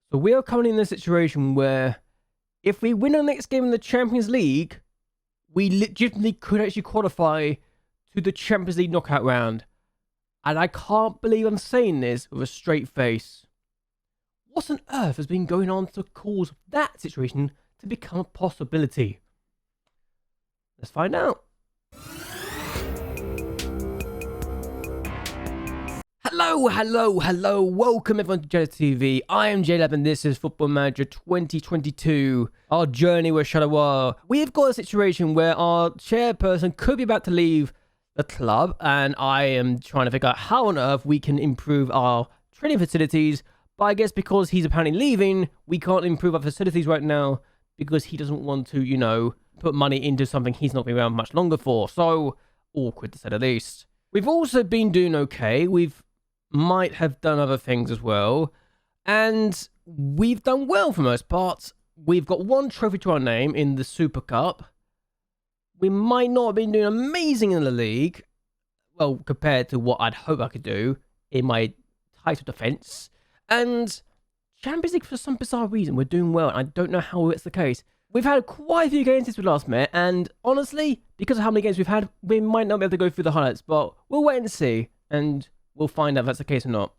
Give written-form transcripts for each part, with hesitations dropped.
So we are currently in a situation where if we win our next game in the Champions League, we legitimately could actually qualify to the Champions League knockout round. And I can't believe I'm saying this with a straight face. What on earth has been going on to cause that situation to become a possibility? Let's find out. Hello. Welcome everyone to JLABTV. I am JLAB and this is Football Manager 2022. Our journey with Charleroi. We've got a situation where our chairperson could be about to leave the club, and I am trying to figure out how on earth we can improve our training facilities. But I guess because he's apparently leaving, we can't improve our facilities right now because he doesn't want to, you know, put money into something he's not been around much longer for. So, awkward to say the least. We've also been doing okay. We've might have done other things as well, and we've done well for most parts. We've got one trophy to our name in the Super Cup. We might not have been doing amazing in the league, well, compared to what I'd hope I could do in my title defense. And Champions League, for some bizarre reason, we're doing well, and I don't know how it's the case. We've had quite a few games since we last met, and honestly, because of how many games we've had, we might not be able to go through the highlights, but we'll wait and see, and we'll find out if that's the case or not.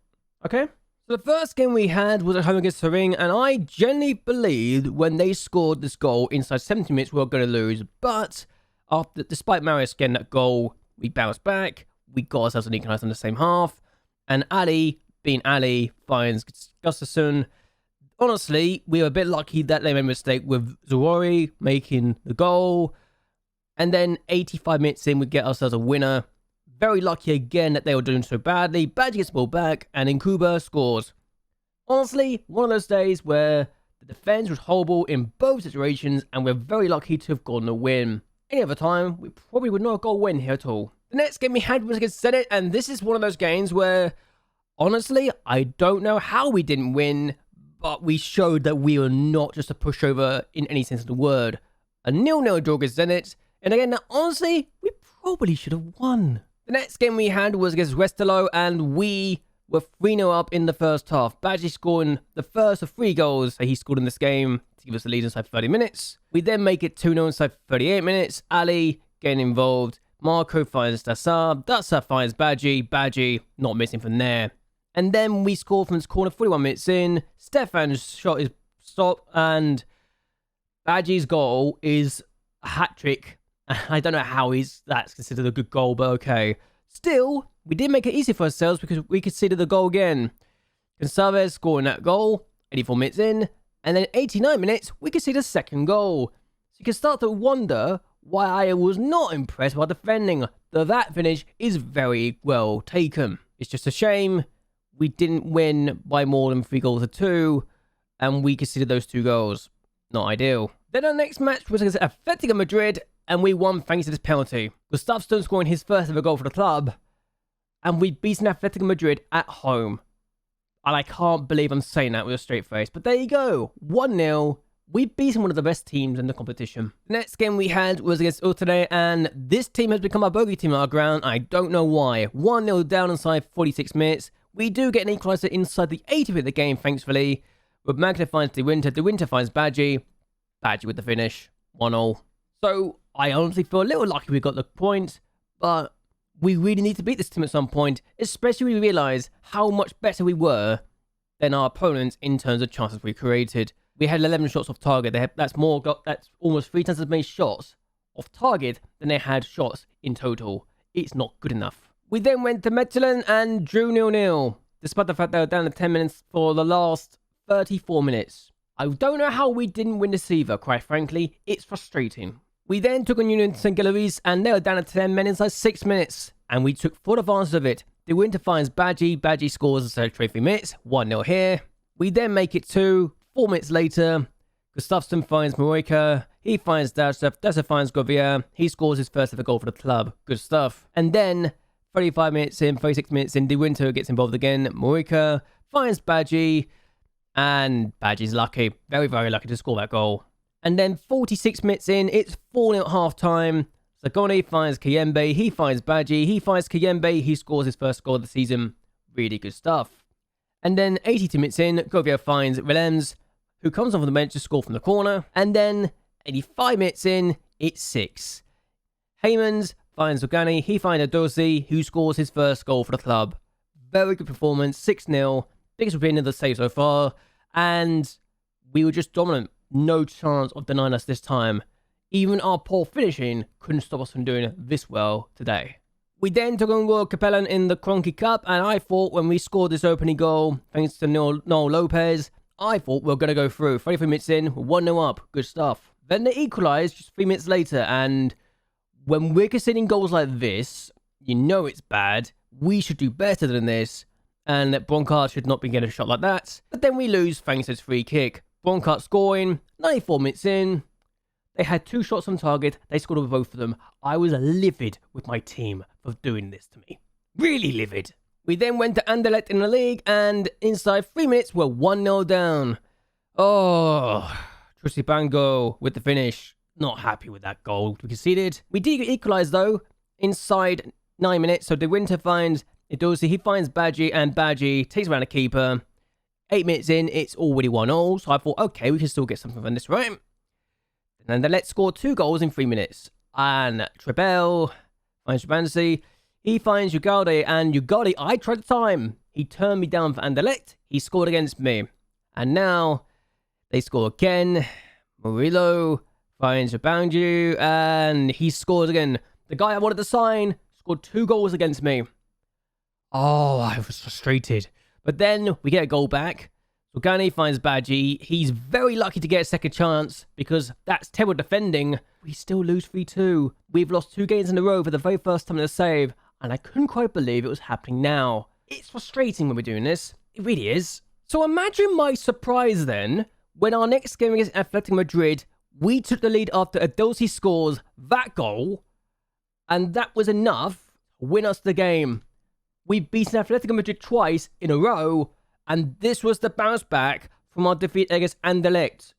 Okay? So the first game we had was at home against Tyrant, and I genuinely believed when they scored this goal inside 70 minutes we were going to lose. But despite Marius getting that goal, we bounced back. We got ourselves an equaliser in the same half. And Ali, being Ali, finds Gustafsson. Honestly, we were a bit lucky that they made a mistake with Zawari making the goal. And then 85 minutes in, we get ourselves a winner. Very lucky again that they were doing so badly. Badge gets the ball back, and Nkuba scores. Honestly, one of those days where the defense was horrible in both situations, and we're very lucky to have gotten a win. Any other time, we probably would not have got a win here at all. The next game we had was against Zenit, and this is one of those games where, honestly, I don't know how we didn't win, but we showed that we were not just a pushover in any sense of the word. A 0-0 draw against Zenit, and again, honestly, we probably should have won. The next game we had was against Westerlo, and we were 3-0 up in the first half. Badgie scoring the first of 3 goals that he scored in this game to give us the lead inside 30 minutes. We then make it 2-0 inside 38 minutes. Ali getting involved. Marco finds Dassar. Dassar finds Badgie. Badgie not missing from there. And then we score from this corner 41 minutes in. Stefan's shot is stopped, and Badgie's goal is a hat-trick. I don't know how that's considered a good goal, but okay. Still, we did make it easy for ourselves because we conceded the goal again. Gonçalves scoring that goal, 84 minutes in, and then 89 minutes, we conceded a second goal. So you can start to wonder why I was not impressed by defending. That finish is very well taken. It's just a shame we didn't win by more than 3 goals to 2, and we conceded those 2 goals. Not ideal. Then our next match was against Atletico Madrid, and we won thanks to this penalty. Gustafsson scoring his first ever goal for the club. And we beat Atletico Madrid at home. And I can't believe I'm saying that with a straight face. But there you go. 1-0. We beaten one of the best teams in the competition. The next game we had was against Utrecht, and this team has become our bogey team on our ground. I don't know why. 1-0 down inside 46 minutes. We do get an equaliser inside the 80th of the game, thankfully. But MacLeod finds De Winter finds Badgie. Badgie with the finish. 1-0. So, I honestly feel a little lucky we got the point, but we really need to beat this team at some point, especially when we realise how much better we were than our opponents in terms of chances we created. We had 11 shots off target. That's almost 3 times as many shots off target than they had shots in total. It's not good enough. We then went to Mechelen and drew 0-0, despite the fact they were down to 10 minutes for the last 34 minutes. I don't know how we didn't win this either, quite frankly. It's frustrating. We then took on Union Saint-Gilloise, and they were down to 10 men inside 6 minutes. And we took full advantage of it. De Winter finds Badgie. Badgie scores inside 23 minutes. 1-0 here. We then make it 2. 4 minutes later, Gustafsson finds Maroika. He finds Dassar. Dassar finds Govia. He scores his first ever goal for the club. Good stuff. And then, 35 minutes in, 36 minutes in, De Winter gets involved again. Maroika finds Badgie. And Badgie's lucky. Very, very lucky to score that goal. And then 46 minutes in, it's 4-0 at half-time. Sagoni finds Kiyembe, he finds Badgie, he finds Kiyembe, he scores his first goal of the season. Really good stuff. And then 82 minutes in, Govio finds Willems, who comes off the bench to score from the corner. And then 85 minutes in, it's 6. Heymans finds Zogani. He finds Adosi, who scores his first goal for the club. Very good performance, 6-0. Biggest win of the save so far. And we were just dominant. No chance of denying us this time. Even our poor finishing couldn't stop us from doing this well today. We then took on Royal Capellan in the Cronky Cup, and I thought when we scored this opening goal, thanks to Noel Lopez, I thought we were going to go through. 33 minutes in, 1-0 up. Good stuff. Then they equalised just 3 minutes later, and when we're conceding goals like this, you know it's bad. We should do better than this, and that Broncard should not be getting a shot like that. But then we lose thanks to his free kick. Broncard scoring, 94 minutes in. They had 2 shots on target. They scored with both of them. I was livid with my team for doing this to me. Really livid. We then went to Anderlecht in the league, and inside 3 minutes, we're 1-0 down. Oh, Trusty Bango with the finish. Not happy with that goal we conceded. We did equalise, though, inside 9 minutes. So De Winter finds Idosi. He finds Badgie, and Badgie takes around the keeper. 8 minutes in, it's already 1-0. So I thought, okay, we can still get something from this, right? And then let's score 2 goals in 3 minutes. And Trebel finds Shabansi. He finds Ugalde, and Ugalde, I tried to time. He turned me down for Anderlecht. He scored against me. And now they score again. Murillo finds Shabanju, and he scores again. The guy I wanted to sign scored 2 goals against me. Oh, I was frustrated. But then we get a goal back. Zogani finds Badgie. He's very lucky to get a second chance because that's terrible defending. We still lose 3-2. We've lost 2 games in a row for the very first time in a save, and I couldn't quite believe it was happening now. It's frustrating when we're doing this. It really is. So imagine my surprise then when our next game against Athletic Madrid, we took the lead after Adosi scores that goal, and that was enough to win us the game. We've beaten Athletic Madrid twice in a row, and this was the bounce back from our defeat against Anderlecht.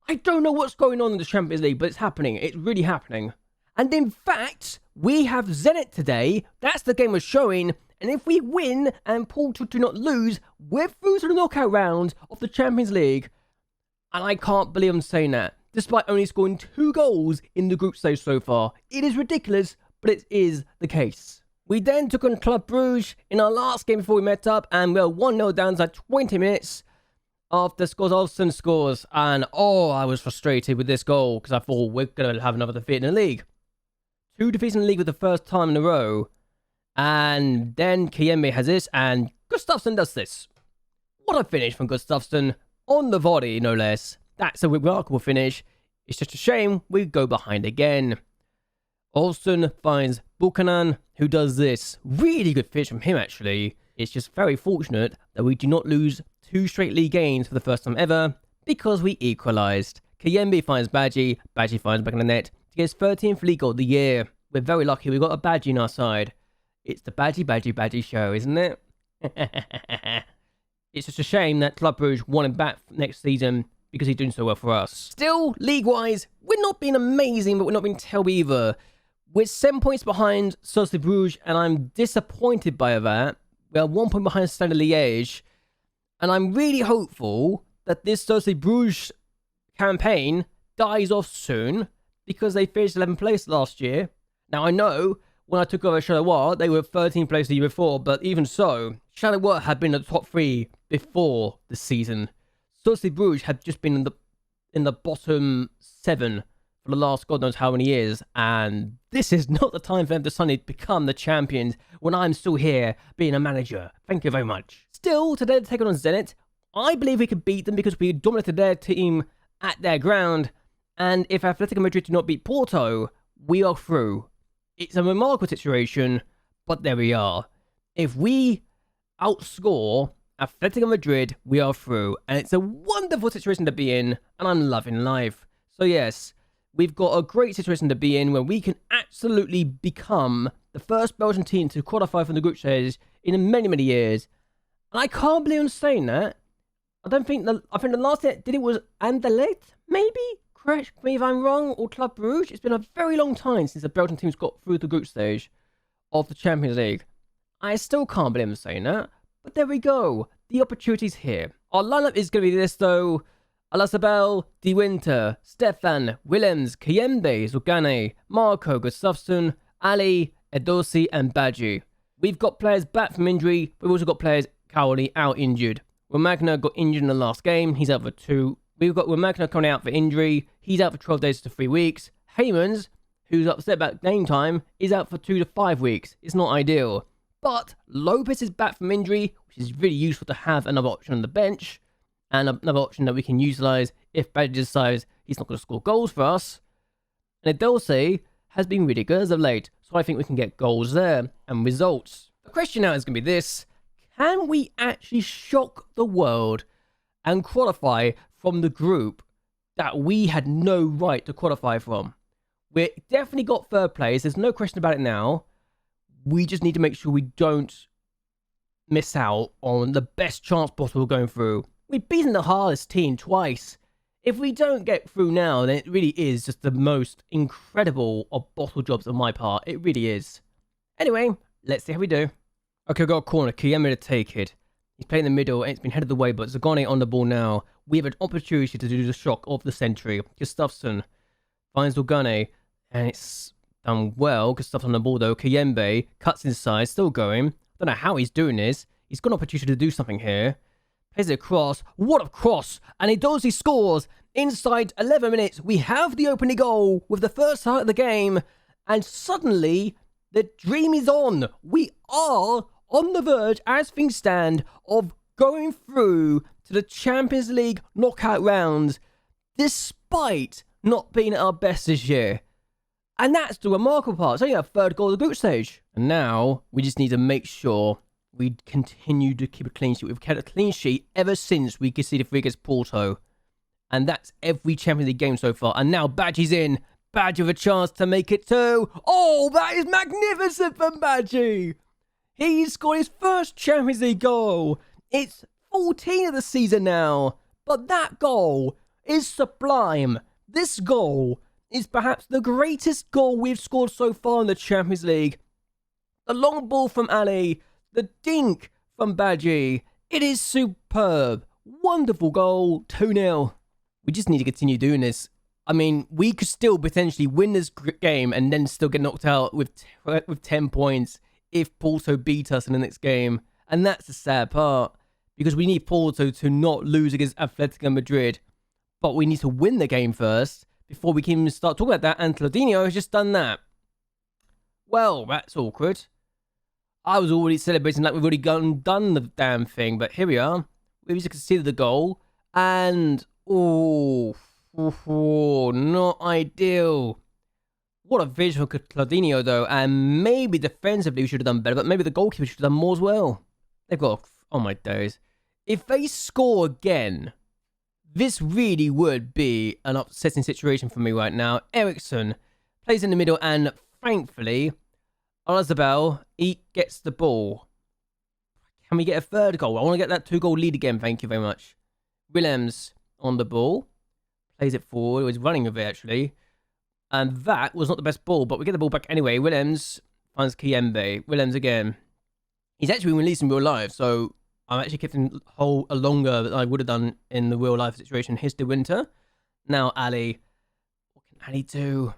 I don't know what's going on in the Champions League, but it's happening. It's really happening. And in fact, we have Zenit today. That's the game we're showing. And if we win and Porto do not lose, we're through to the knockout round of the Champions League. And I can't believe I'm saying that, despite only scoring 2 goals in the group stage so far. It is ridiculous, but it is the case. We then took on Club Brugge in our last game before we met up, and we were 1-0 down at 20 minutes after Olsen scores. And oh, I was frustrated with this goal because I thought we're going to have another defeat in the league. 2 defeats in the league for the first time in a row. And then Kiembe has this, and Gustafsson does this. What a finish from Gustafsson on the volley, no less. That's a remarkable finish. It's just a shame we go behind again. Olsen finds Buchanan, who does this. Really good finish from him, actually. It's just very fortunate that we do not lose 2 straight league games for the first time ever, because we equalised. Kayembe finds Badgie. Badgie finds back in the net to get his 13th league goal of the year. We're very lucky we got a Badgie on our side. It's the Badgie show, isn't it? It's just a shame that Club Brugge won him back next season because he's doing so well for us. Still, league-wise, we're not being amazing, but we're not being terrible either. We're 7 points behind Société Bruges, and I'm disappointed by that. We're 1 point behind Stade Liège, and I'm really hopeful that this Société Bruges campaign dies off soon because they finished 11th place last year. Now, I know when I took over Charleroi, they were 13th place the year before, but even so, Charleroi had been in the top 3 before the season. Société Bruges had just been in the bottom 7 for the last God knows how many years, and this is not the time for them to suddenly become the champions when I'm still here being a manager. Thank you very much. Still, today to take on Zenit, I believe we could beat them because we dominated their team at their ground, and if Atletico Madrid do not beat Porto, we are through. It's a remarkable situation, but there we are. If we outscore Atletico Madrid, we are through, and it's a wonderful situation to be in, and I'm loving life. So yes, we've got a great situation to be in where we can absolutely become the first Belgian team to qualify for the group stage in many, many years. And I can't believe I'm saying that. I think the last thing that did it was Anderlecht, maybe? Correct me if I'm wrong, or Club Brugge. It's been a very long time since the Belgian team's got through the group stage of the Champions League. I still can't believe I'm saying that, but there we go. the opportunities here. Our lineup is going to be this though. Oyarzabal, De Winter, Stefan, Willems, Kayembe, Zugane, Marco, Gustafsson, Ali, Edosi, and Badji. We've got players back from injury. We've also got players currently out injured. Romagna got injured in the last game. He's out for 2. We've got Romagna coming out for injury. He's out for 12 days to 3 weeks. Heymans, who's upset about game time, is out for 2 to 5 weeks. It's not ideal. But Lopez is back from injury, which is really useful to have another option on the bench. And another option that we can utilise if Badji decides he's not going to score goals for us. And Edosi has been really good as of late. So I think we can get goals there and results. The question now is going to be this. Can we actually shock the world and qualify from the group that we had no right to qualify from? We definitely got third place. There's no question about it now. We just need to make sure we don't miss out on the best chance possible going through. We've beaten the hardest team twice. If we don't get through now, then it really is just the most incredible of bottle jobs on my part. It really is. Anyway, let's see how we do. Okay, we've got a corner. Kiyemi to take it. He's playing in the middle, and it's been headed away, but Zagane on the ball now. We have an opportunity to do the shock of the century. Gustafsson finds Zagane, and it's done well. Gustafsson on the ball, though. Kiyembe cuts inside, still going. Don't know how he's doing this. He's got an opportunity to do something here. Plays it across. What a cross! And Edosi scores inside 11 minutes. We have the opening goal with the first start of the game. And suddenly, the dream is on. We are on the verge, as things stand, of going through to the Champions League knockout rounds, despite not being at our best this year. And that's the remarkable part. It's only our third goal of the group stage. And now, we just need to make sure we continue to keep a clean sheet. We've kept a clean sheet ever since we conceded 3 against Porto. And that's every Champions League game so far. And now Badji's in. Badji with a chance to make it 2. Oh, that is magnificent from Badji. He's scored his first Champions League goal. It's 14 of the season now. But that goal is sublime. This goal is perhaps the greatest goal we've scored so far in the Champions League. The long ball from Ali. The dink from Badji. It is superb. Wonderful goal. 2-0. We just need to continue doing this. I mean, we could still potentially win this game and then still get knocked out with 10 points if Porto beat us in the next game. And that's the sad part. Because we need Porto to not lose against Atletico Madrid. But we need to win the game first before we can even start talking about that. And Claudinho has just done that. Well, that's awkward. I was already celebrating like we've already done the damn thing, but here we are. We've just conceded the goal, and not ideal. What a vision for Claudinho, though, and maybe defensively we should have done better, but maybe the goalkeeper should have done more as well. They've got, oh my days. If they score again, this really would be an upsetting situation for me right now. Eriksson plays in the middle, and thankfully, Oyarzabal, he gets the ball. Can we get a third goal? I want to get that 2-goal lead again. Thank you very much. Willems on the ball. Plays it forward. He was running with it, actually. And that was not the best ball, but we get the ball back anyway. Willems finds Kiyembe. Willems again. He's actually been released in real life, so I'm actually kept him whole longer than I would have done in the real life situation. Here's De Winter. Now Ali. What can Ali do?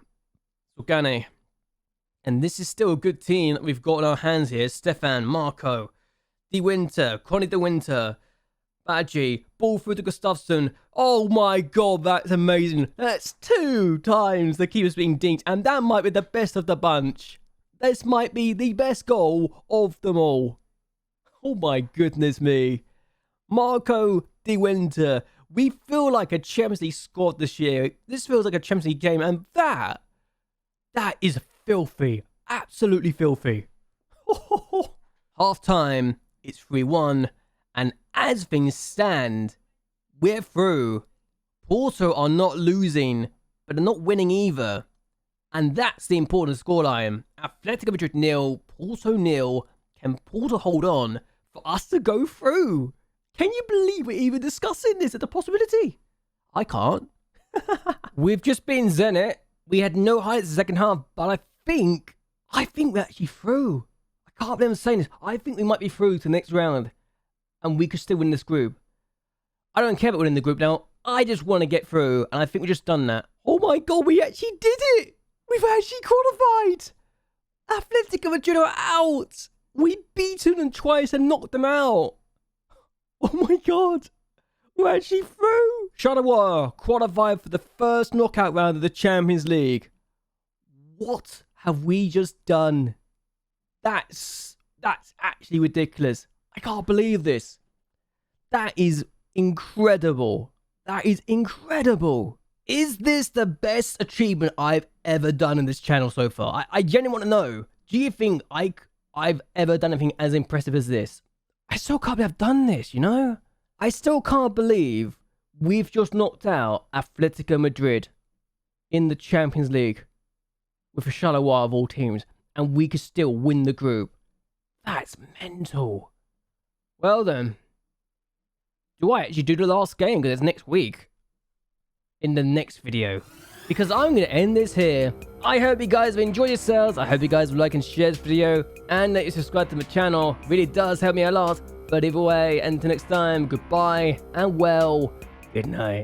Zugane. And this is still a good team that we've got in our hands here. Stefan, Marco, De Winter, Connie De Winter, Badji, ball through to Gustafsson. Oh my god, that's amazing. That's 2 times the keeper's being dinked, and that might be the best of the bunch. This might be the best goal of them all. Oh my goodness me. Marco De Winter. We feel like a Champions League squad this year. This feels like a Champions League game, and that is filthy. Absolutely filthy. Half time, it's 3-1. And as things stand, we're through. Porto are not losing, but they're not winning either. And that's the important scoreline. Atletico Madrid 0, Porto 0. Can Porto hold on for us to go through? Can you believe we're even discussing this as a possibility? I can't. We've just been Zenit. We had no highlights in the second half, but I think we're actually through. I can't believe I'm saying this. I think we might be through to the next round. and we could still win this group. I don't care about winning the group now. I just want to get through, and I think we've just done that. Oh my god, we actually did it! We've actually qualified! Atletico Madrid are out! We beaten them twice and knocked them out! Oh my god! We're actually through! Charleroi qualified for the first knockout round of the Champions League. What have we just done? That's actually ridiculous. I can't believe this. That is incredible. That is incredible. Is this the best achievement I've ever done in this channel so far? I genuinely want to know. Do you think I've ever done anything as impressive as this? I still can't believe I've done this, you know? I still can't believe we've just knocked out Atletico Madrid in the Champions League with a Charleroi of all teams, and we could still win the group. That's mental. Well then, do I actually do the last game? Because it's next week. In the next video. Because I'm going to end this here. I hope you guys have enjoyed yourselves. I hope you guys will like and share this video. And that you subscribe to my channel. Really does help me a lot. But either way, until next time, goodbye. And well, good night.